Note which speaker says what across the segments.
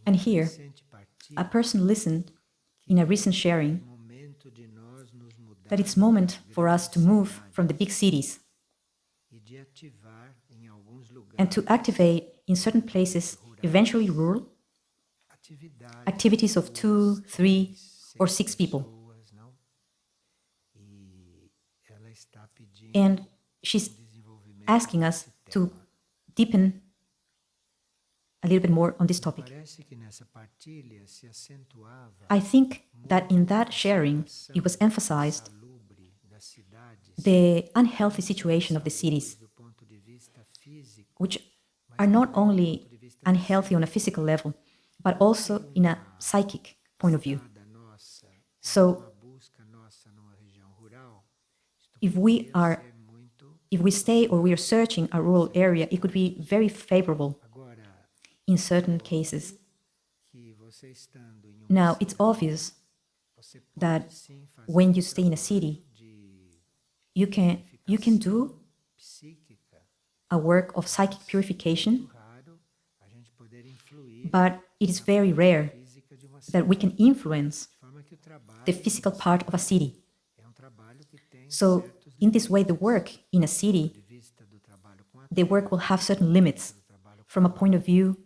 Speaker 1: And here, a person listened in a recent sharing that it's moment for us to move from the big cities and to activate in certain places, eventually rural, activities of 2, 3, or 6 people. And she's asking us to deepen a little bit more on this topic. I think that in that sharing, it was emphasized the unhealthy situation of the cities, which are not only unhealthy on a physical level, but also in a psychic point of view. So, if we stay or we are searching a rural area, it could be very favorable in certain cases. Now, it's obvious that when you stay in a city, you can do a work of psychic purification, but it is very rare that we can influence the physical part of a city. So, in this way, the work in a city, the work will have certain limits from a point of view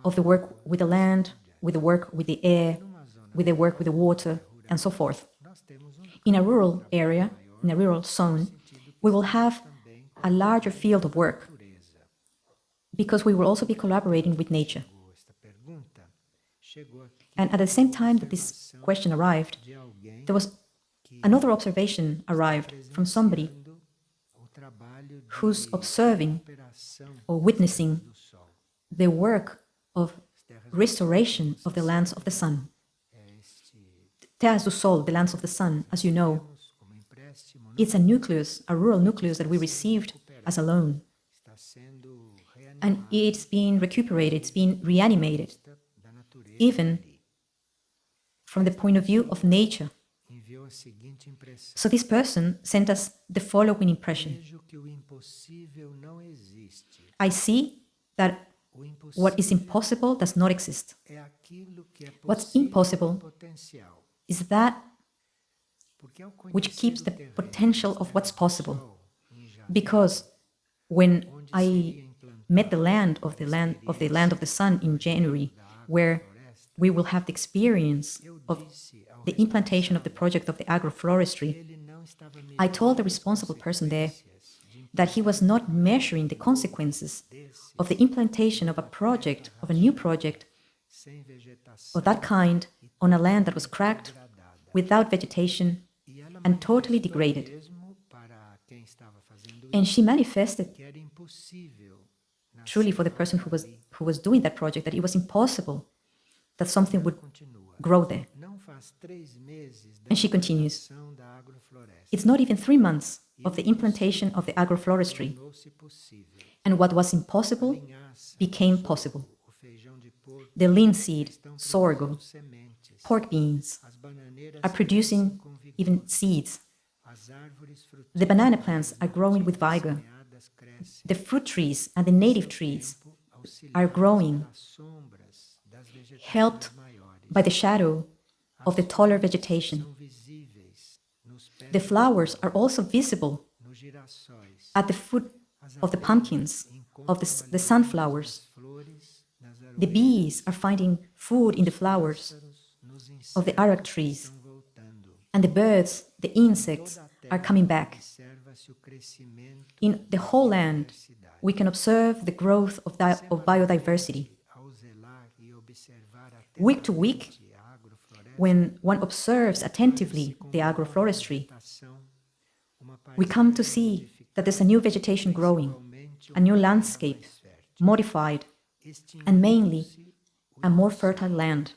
Speaker 1: of the work with the land, with the work with the air, with the work with the water, and so forth. In a rural area, in a rural zone, we will have a larger field of work because we will also be collaborating with nature. And at the same time that this question arrived, there was another observation arrived from somebody who's observing or witnessing the work of restoration of the lands of the sun. Terras do Sol, the lands of the sun, as you know, it's a nucleus, a rural nucleus that we received as a loan. And it's been recuperated, it's been reanimated, even from the point of view of nature. So this person sent us the following impression. I see that what is impossible does not exist. What's impossible is that which keeps the potential of what's possible. Because when I met the land of the sun in January, where we will have the experience of the implantation of the project of the agroforestry, I told the responsible person there that he was not measuring the consequences of the implantation of a project, of a new project of that kind on a land that was cracked, without vegetation, and totally degraded. And she manifested, truly for the person who was doing that project, that it was impossible that something would grow there. And she continues, it's not even 3 months of the implantation of the agroforestry, and what was impossible became possible. The linseed, sorghum, pork beans are producing even seeds. The banana plants are growing with vigor. The fruit trees and the native trees are growing, helped by the shadow of the taller vegetation. The flowers are also visible at the foot of the pumpkins, of the sunflowers. The bees are finding food in the flowers of the arak trees. And the birds, the insects, are coming back. In the whole land, we can observe the growth of biodiversity. Week to week, when one observes attentively the agroforestry, we come to see that there's a new vegetation growing, a new landscape, modified, and mainly a more fertile land.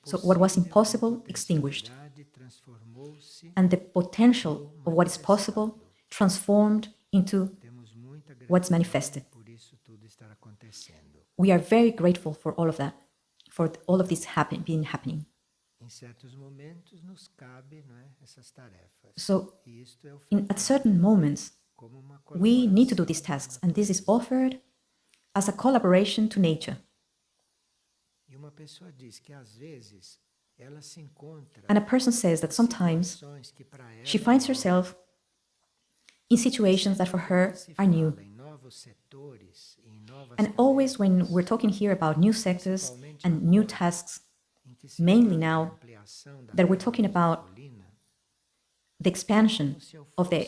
Speaker 1: So what was impossible extinguished, and the potential of what is possible transformed into what's manifested. We are very grateful for all of that, for all of this happening. So, at certain moments, we need to do these tasks, and this is offered as a collaboration to nature. And a person says that sometimes she finds herself in situations that for her are new. And always when we're talking here about new sectors and new tasks, mainly now that we're talking about the expansion of the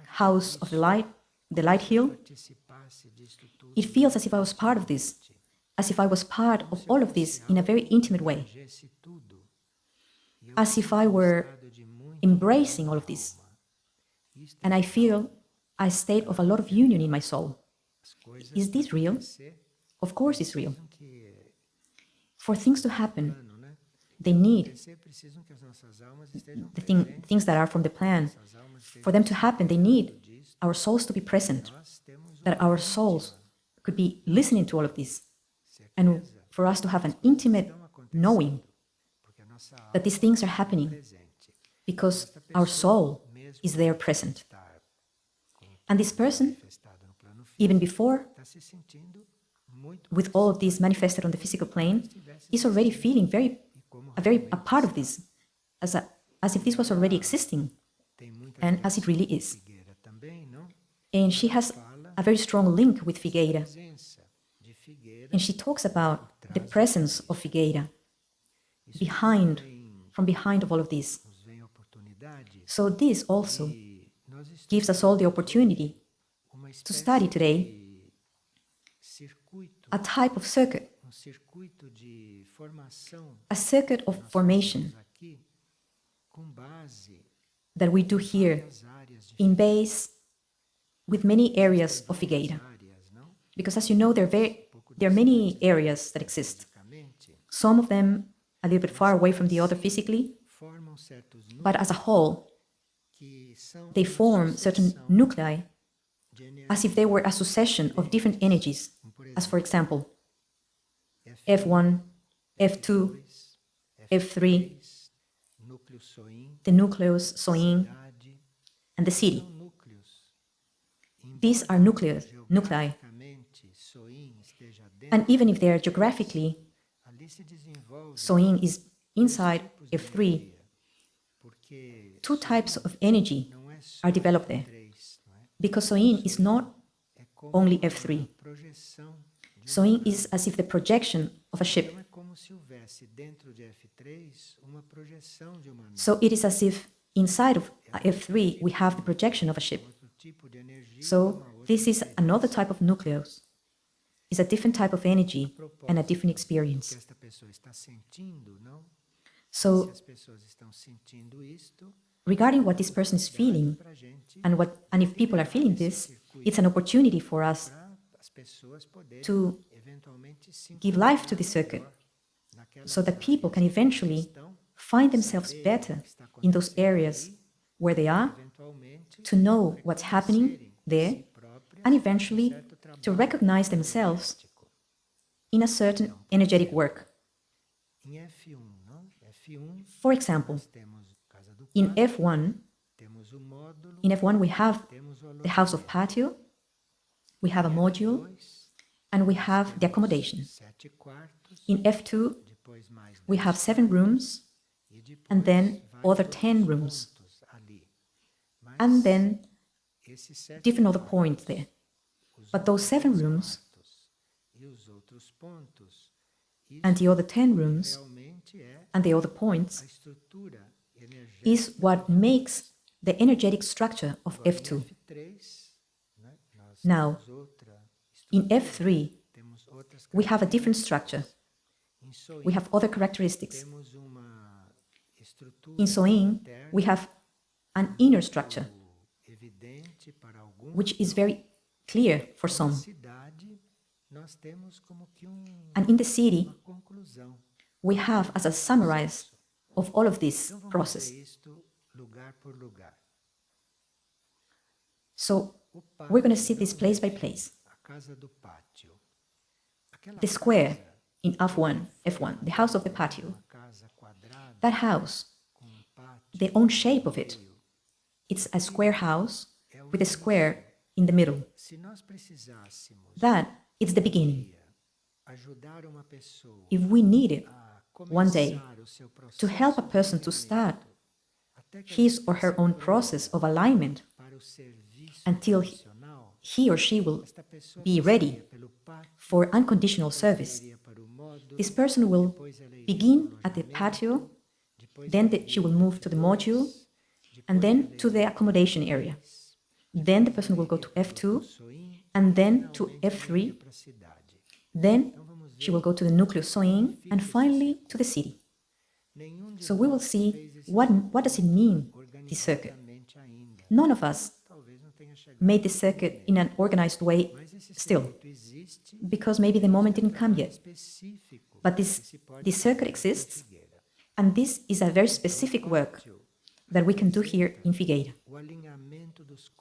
Speaker 1: house of the light hill, it feels as if I was part of this, as if I was part of all of this in a very intimate way, as if I were embracing all of this. And I feel a state of a lot of union in my soul. Is this real? Of course it's real. For things to happen, they need things that are from the plan. For them to happen, they need our souls to be present, that our souls could be listening to all of this, and for us to have an intimate knowing that these things are happening because our soul is there present. And this person, even before, with all of this manifested on the physical plane, is already feeling a part of this, as if this was already existing, and as it really is. And she has a very strong link with Figueira. And she talks about the presence of Figueira from behind of all of this. So this also gives us all the opportunity to study today a type of circuit, a circuit of formation that we do here in base with many areas of Figueira. Because as you know, there are many areas that exist. Some of them a little bit far away from the other physically, but as a whole, they form certain nuclei as if they were a succession of different energies, as for example, F1, F2, F3, the nucleus, Soin, and the city. These are nuclei. And even if they are geographically, Soin is inside F3, two types of energy are developed there. Because Soin is not only F3. Soin is as if the projection of a ship. So it is as if inside of F3 we have the projection of a ship. So this is another type of nucleus. It's a different type of energy and a different experience. So regarding what this person is feeling, and if people are feeling this, it's an opportunity for us to give life to the circuit so that people can eventually find themselves better in those areas where they are, to know what's happening there, and eventually to recognize themselves in a certain energetic work. For example, in F1 we have the house of patio, we have a module, and we have the accommodation. In F2, we have 7 rooms, and then other 10 rooms, and then different other points there. But those 7 rooms and the other 10 rooms and the other points is what makes the energetic structure of F2. Now, in F3, we have a different structure. We have other characteristics. In Soin, we have an inner structure, which is very clear for some. And in the city, we have as a summary of all of this process. So we're going to see this place by place. The square in F1, the house of the patio, that house, the own shape of it, it's a square house with a square in the middle. That, It's the beginning. If we needed one day to help a person to start his or her own process of alignment until he or she will be ready for unconditional service, this person will begin at the patio, then she will move to the module, and then to the accommodation area. Then the person will go to F2, and then to F3. Then she will go to the nucleus soin, and finally to the city. So we will see what does it mean, this circuit. None of us made this circuit in an organized way still, because maybe the moment didn't come yet. But this circuit exists, and this is a very specific work that we can do here in Figueira.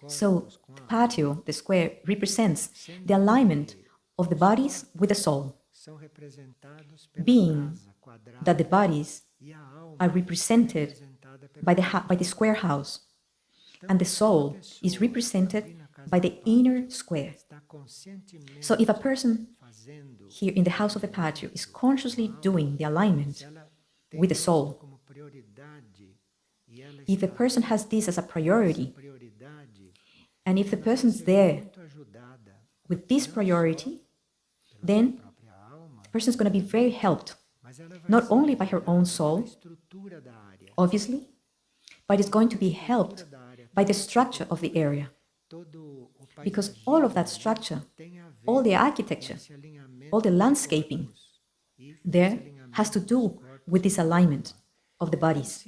Speaker 1: So the patio, the square, represents the alignment of the bodies with the soul, being that the bodies are represented by the square house, and the soul is represented by the inner square. So if a person here in the house of the patio is consciously doing the alignment with the soul, if the person has this as a priority, and if the person's there with this priority, then the person is going to be very helped, not only by her own soul, obviously, but it's going to be helped by the structure of the area. Because all of that structure, all the architecture, all the landscaping there has to do with this alignment of the bodies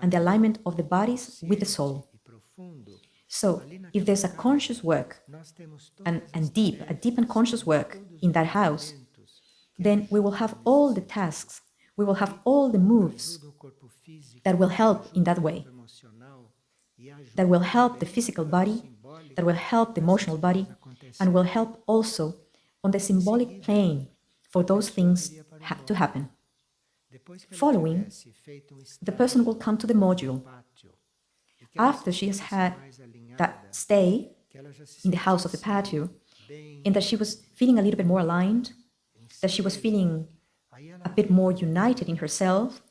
Speaker 1: and the alignment of the bodies with the soul. So if there's a conscious work and a deep and conscious work in that house, then we will have all the tasks, we will have all the moves that will help in that way, that will help the physical body, that will help the emotional body, and will help also on the symbolic plane for those things to happen. Following, the person will come to the module. After she has had that stay in the house of the patio, and that she was feeling a little bit more aligned, that she was feeling a bit more united in herself,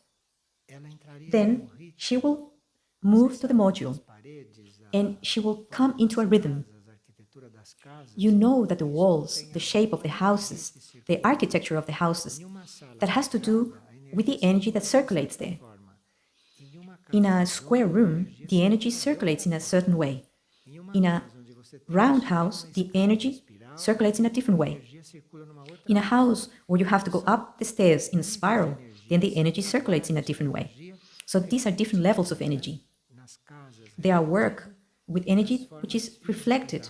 Speaker 1: then she will move to the module, and she will come into a rhythm. You know that the walls, the shape of the houses, the architecture of the houses, that has to do with the energy that circulates there. In a square room, the energy circulates in a certain way. In a round house, the energy circulates in a different way. In a house where you have to go up the stairs in a spiral, then the energy circulates in a different way. So these are different levels of energy. They are work with energy which is reflected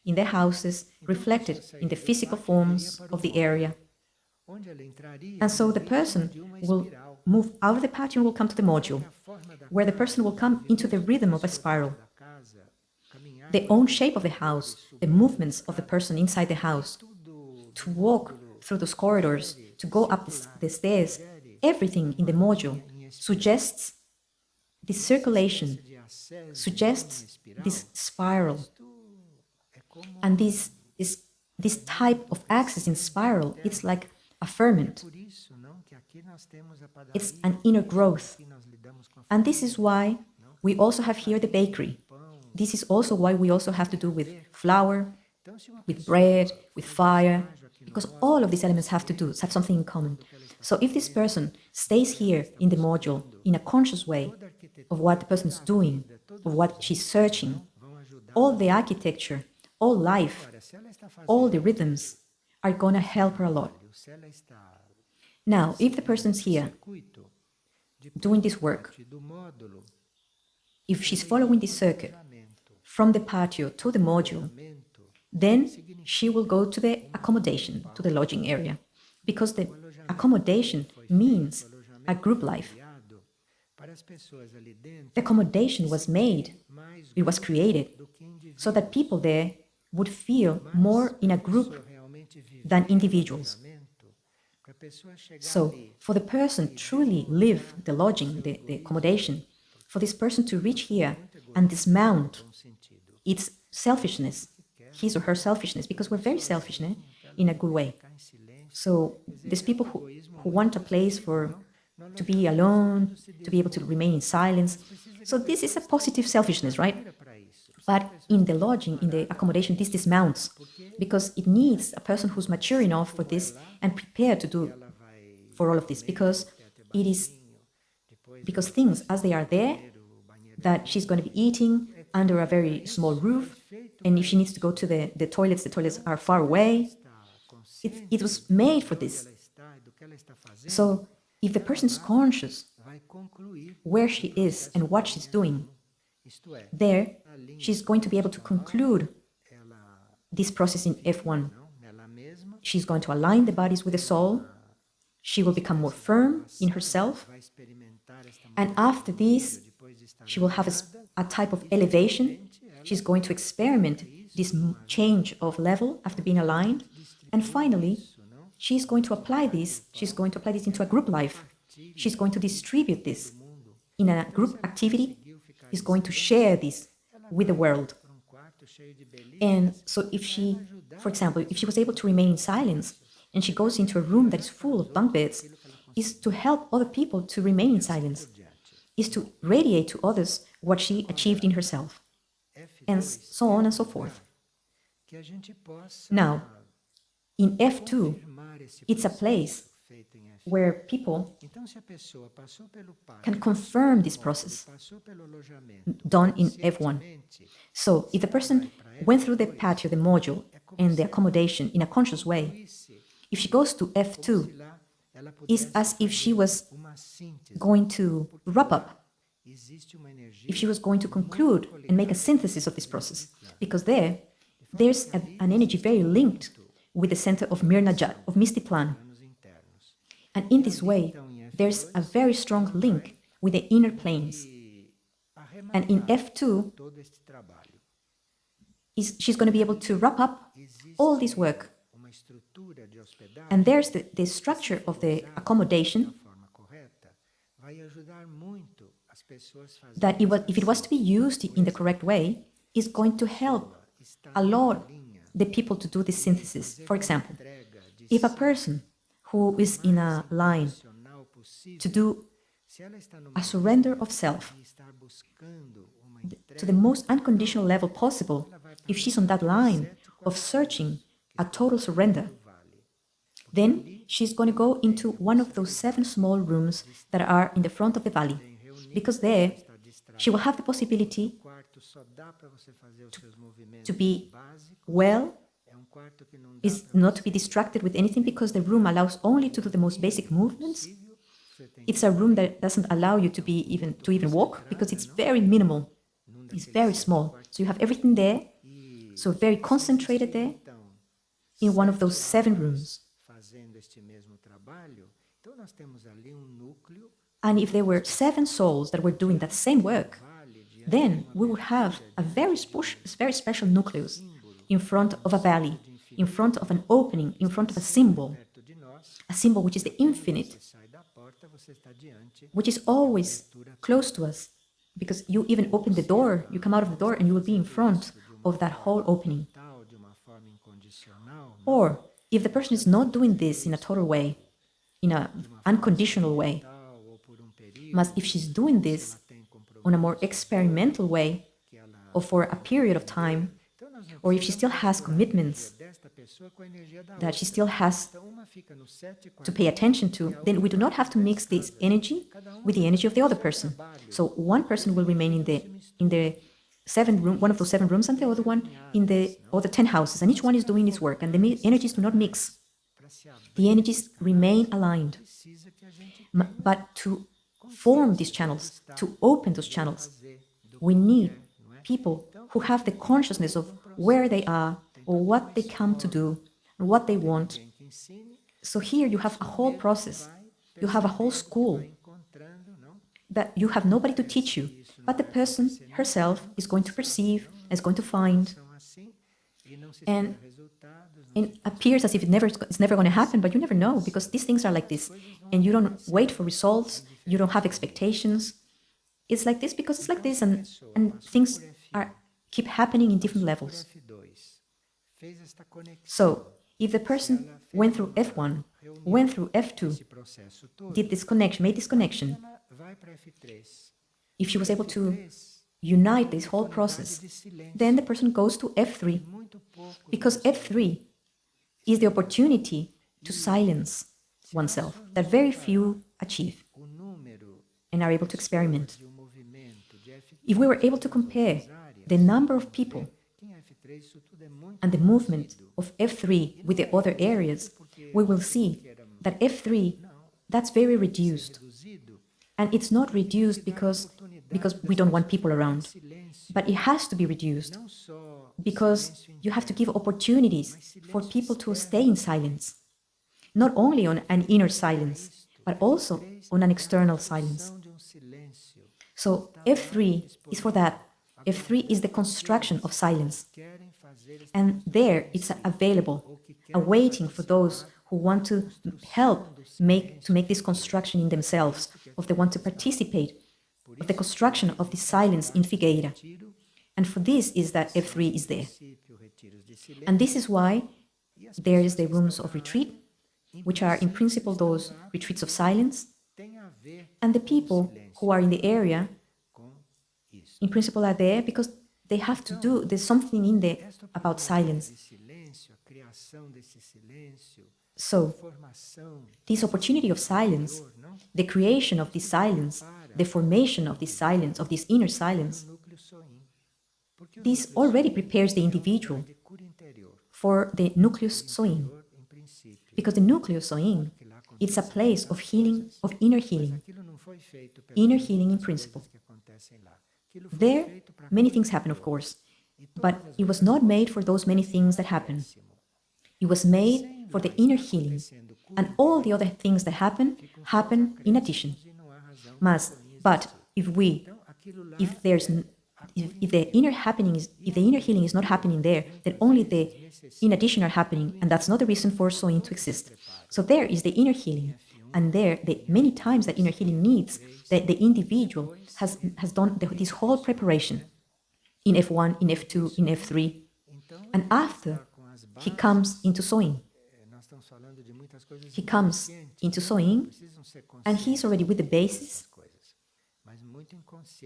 Speaker 1: in the houses, reflected in the physical forms of the area. And so the person will move out of the patio and will come to the module, where the person will come into the rhythm of a spiral. The own shape of the house, the movements of the person inside the house, to walk through those corridors, to go up the stairs, everything in the module suggests this circulation, suggests this spiral. And this type of axis in spiral, it's like a ferment. It's an inner growth. And this is why we also have here the bakery. This is also why we also have to do with flour, with bread, with fire, because all of these elements have something in common. So if this person stays here in the module in a conscious way of what the person's doing, of what she's searching, all the architecture, all life, all the rhythms are going to help her a lot. Now, if the person's here doing this work, if she's following this circuit from the patio to the module, then she will go to the accommodation, to the lodging area, because the accommodation means a group life. The accommodation was made, it was created, so that people there would feel more in a group than individuals. So, for the person truly live the lodging, the accommodation, for this person to reach here and dismount its selfishness, his or her selfishness, because we're very selfish, né? In a good way. So there's people who want a place to be alone, to be able to remain in silence. So this is a positive selfishness, right? But in the lodging, in the accommodation, this dismounts because it needs a person who's mature enough for this and prepared to do for all of this, because things as they are there, that she's going to be eating under a very small roof, and if she needs to go to the toilets are far away. It was made for this. So if the person is conscious where she is and what she's doing, there she's going to be able to conclude this process in F1. She's going to align the bodies with the soul. She will become more firm in herself. And after this, she will have a type of elevation. She's going to experiment this change of level after being aligned. And finally, she's going to apply this. She's going to apply this into a group life. She's going to distribute this in a group activity. She's going to share this with the world. And so if she, for example, if she was able to remain in silence and she goes into a room that is full of bunk beds, is to help other people to remain in silence, is to radiate to others what she achieved in herself, and so on and so forth. Now, in F2, it's a place where people can confirm this process done in F1. So if the person went through the patio, the module, and the accommodation in a conscious way, if she goes to F2, it's as if she was going to wrap up, if she was going to conclude and make a synthesis of this process, because there's an energy very linked with the center of Mirnajat, of Mistiplan. And in this way, there's a very strong link with the inner planes. And in F2, she's going to be able to wrap up all this work. And there's the structure of the accommodation that if it was to be used in the correct way, is going to help a lot the people to do this synthesis. For example, if a person who is in a line to do a surrender of self to the most unconditional level possible, if she's on that line of searching a total surrender, then she's going to go into one of those 7 small rooms that are in the front of the valley, because there she will have the possibility to be well, is not to be distracted with anything, because the room allows only to do the most basic movements. It's a room that doesn't allow you to even walk, because it's very minimal. It's very small. So you have everything there, so very concentrated there in one of those 7 rooms. And if there were 7 souls that were doing that same work, then we would have a very special nucleus in front of a valley, in front of an opening, in front of a symbol which is the infinite, which is always close to us, because you even open the door, you come out of the door and you will be in front of that whole opening. Or if the person is not doing this in a total way, in an unconditional way, but if she's doing this on a more experimental way, or for a period of time, or if she still has commitments that she still has to pay attention to, then we do not have to mix this energy with the energy of the other person. So one person will remain in the 7 room, one of those 7 rooms, and the other one in the other 10 houses, and each one is doing its work, and the energies do not mix. The energies remain aligned. But to form these channels, to open those channels, we need people who have the consciousness of where they are, or what they come to do, and what they want. So here you have a whole process. You have a whole school that you have nobody to teach you, but the person herself is going to perceive, is going to find, and it appears as if it's never going to happen, but you never know, because these things are like this, and you don't wait for results, you don't have expectations. It's like this because it's like this, and things keep happening in different levels. So, if the person went through F1, went through F2, did this connection, made this connection, if she was able to unite this whole process, then the person goes to F3, because F3 is the opportunity to silence oneself that very few achieve and are able to experiment. If we were able to compare the number of people and the movement of F3 with the other areas, we will see that F3, that's very reduced. And it's not reduced because we don't want people around, but it has to be reduced because you have to give opportunities for people to stay in silence, not only on an inner silence, but also on an external silence. So F3 is for that. F3 is the construction of silence. And there it's available, awaiting for those who want to help make this construction in themselves, or they want to participate of the construction of this silence in Figueira. And for this is that F3 is there. And this is why there is the rooms of retreat, which are in principle those retreats of silence. And the people who are in the area, in principle, are there because they have to do, there's something in there about silence. So, this opportunity of silence, the creation of this silence, the formation of this silence, of this inner silence, this already prepares the individual for the nucleus soin. Because the nucleus soin, it's a place of healing, of inner healing in principle. There, many things happen, of course, but it was not made for those many things that happen. It was made for the inner healing, and all the other things that happen in addition. But if the inner healing is not happening there, then only the in addition are happening, and that's not the reason for soin to exist. So there is the inner healing, and there, the many times that inner healing needs, that the individual has done this whole preparation in F1, in F2, in F3, and after he comes into soin. He comes into soin, and he's already with the basis.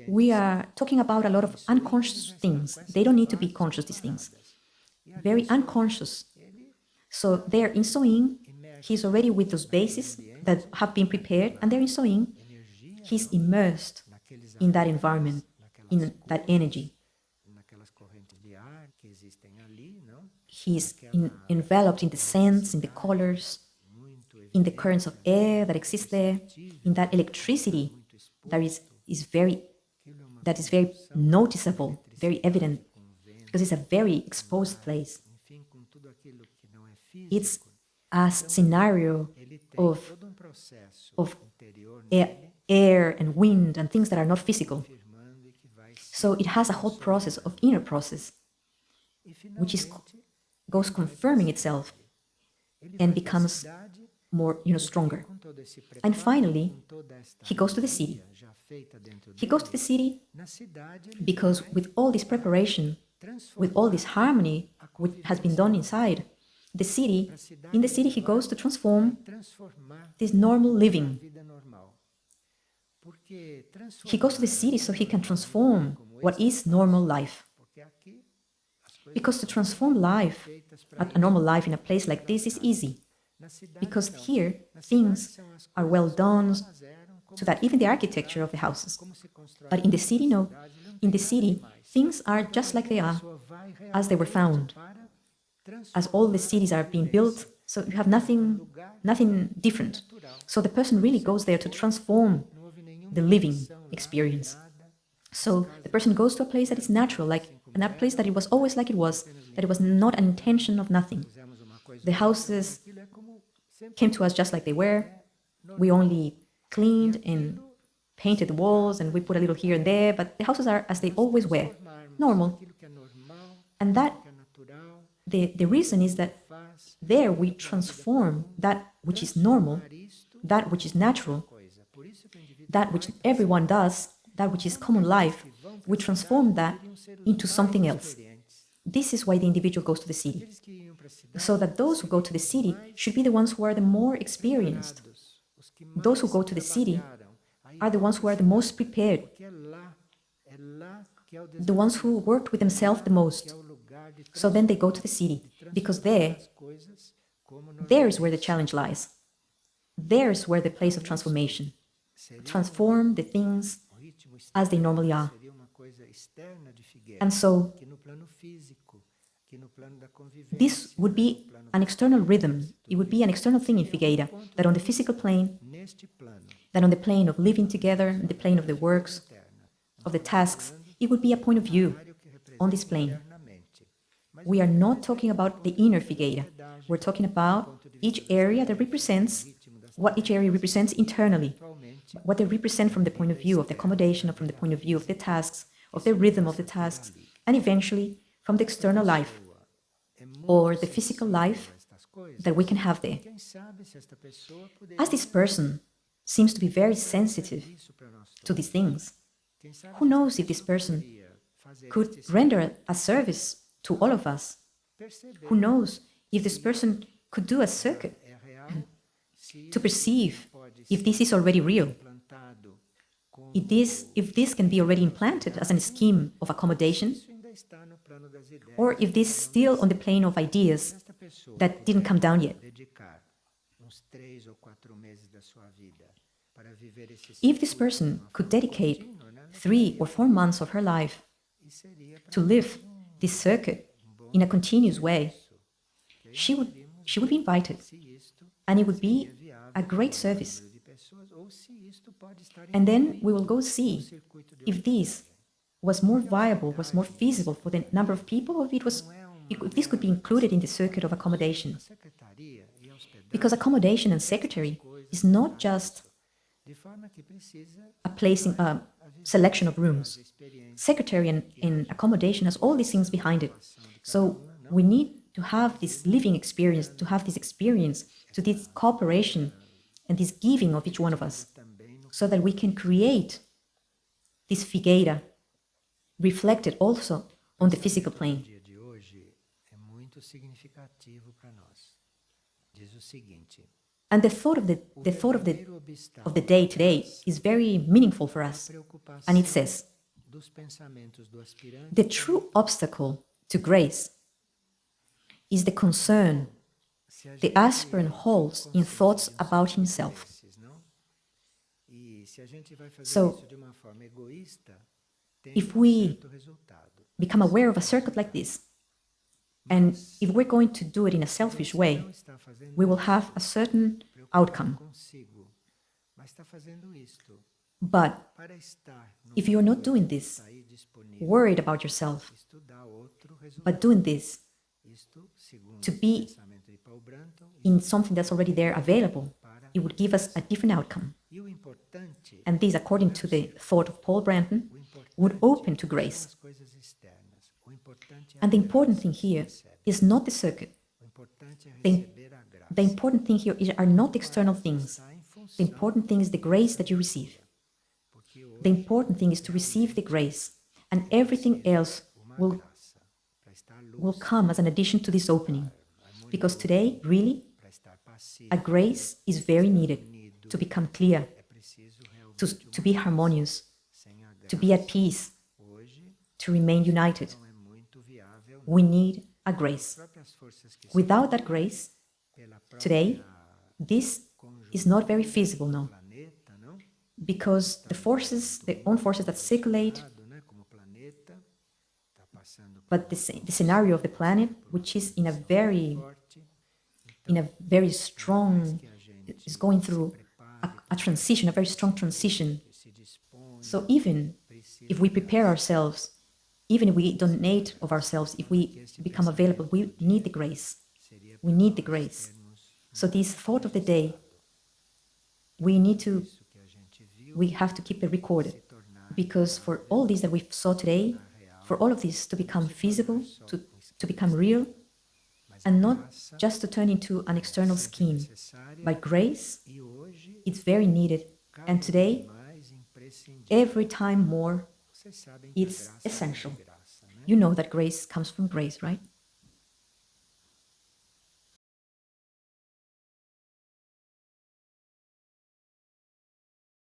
Speaker 1: We are talking about a lot of unconscious things. They don't need to be conscious, these things. Very unconscious. So there in soin, he's already with those bases that have been prepared, and there in soin, he's immersed in that environment, in that energy. He's enveloped in the scents, in the colors, in the currents of air that exist there, in that electricity that is very noticeable, very evident, because it's a very exposed place. It's a scenario of air and wind and things that are not physical. So it has a whole process of inner process, which goes confirming itself and becomes more, stronger. And finally, he goes to the city. He goes to the city because with all this preparation, with all this harmony which has been done inside, in the city he goes to transform this normal living. He goes to the city so he can transform what is normal life. Because to transform life, a normal life in a place like this is easy. Because here, things are well done, so that even the architecture of the houses. But in the city, no. In the city, things are just like they are, as they were found. As all the cities are being built, so you have nothing different. So the person really goes there to transform the living experience. So the person goes to a place that is natural, like a place that it was always like it was, that it was not an intention of nothing. The houses came to us just like they were. We only cleaned and painted the walls, and we put a little here and there, but the houses are as they always were, normal. And that, the reason is that there we transform that which is normal, that which is natural, that which everyone does, that which is common life, we transform that into something else. This is why the individual goes to the city. So that those who go to the city should be the ones who are the more experienced. Those who go to the city are the ones who are the most prepared, the ones who worked with themselves the most. So then they go to the city, because there is where the challenge lies. There's where the place of transformation. Transform the things as they normally are. And so, this would be an external rhythm. It would be an external thing in Figueira, that on the physical plane, that on the plane of living together, on the plane of the works, of the tasks, it would be a point of view on this plane. We are not talking about the inner Figueira. We're talking about each area that represents what each area represents internally, what they represent from the point of view of the accommodation, or from the point of view of the tasks, of the rhythm of the tasks, and eventually from the external life, or the physical life that we can have there. As this person seems to be very sensitive to these things, who knows if this person could render a service to all of us? Who knows if this person could do a circuit to perceive if this is already real? If this can be already implanted as a scheme of accommodation, or if this is still on the plane of ideas that didn't come down yet. If this person could dedicate 3 or 4 months of her life to live this circuit in a continuous way, she would be invited, and it would be a great service. And then we will go see if this was more viable, was more feasible for the number of people, or if this could be included in the circuit of accommodation. Because accommodation and secretary is not just a placing, a selection of rooms. Secretary and accommodation has all these things behind it. So we need to have this living experience, to have this experience, to this cooperation and this giving of each one of us, so that we can create this Figueira reflected also on the physical plane. And the thought of the day today is very meaningful for us. And it says, the true obstacle to grace is the concern the aspirant holds in thoughts about himself. So, if we become aware of a circuit like this, and if we're going to do it in a selfish way, we will have a certain outcome. But if you're not doing this, worried about yourself, but doing this to be in something that's already there available, it would give us a different outcome. And this, according to the thought of Paul Branton, would open to grace. And the important thing here is not the circuit. The important thing here are not external things. The important thing is the grace that you receive. The important thing is to receive the grace, and everything else will come as an addition to this opening. Because today, really, a grace is very needed to become clear, to be harmonious, to be at peace, to remain united. We need a grace. Without that grace, today, this is not very feasible, no. Because the own forces that circulate, but the scenario of the planet, which is in a very strong, is going through a transition, a very strong transition. So even if we prepare ourselves, even if we donate of ourselves, if we become available, we need the grace. We need the grace. So this thought of the day, we have to keep it recorded. Because for all this that we saw today, for all of this to become feasible, to become real, and not just to turn into an external scheme, but grace, it's very needed. And today, every time more, it's essential. You know that grace comes from grace, right?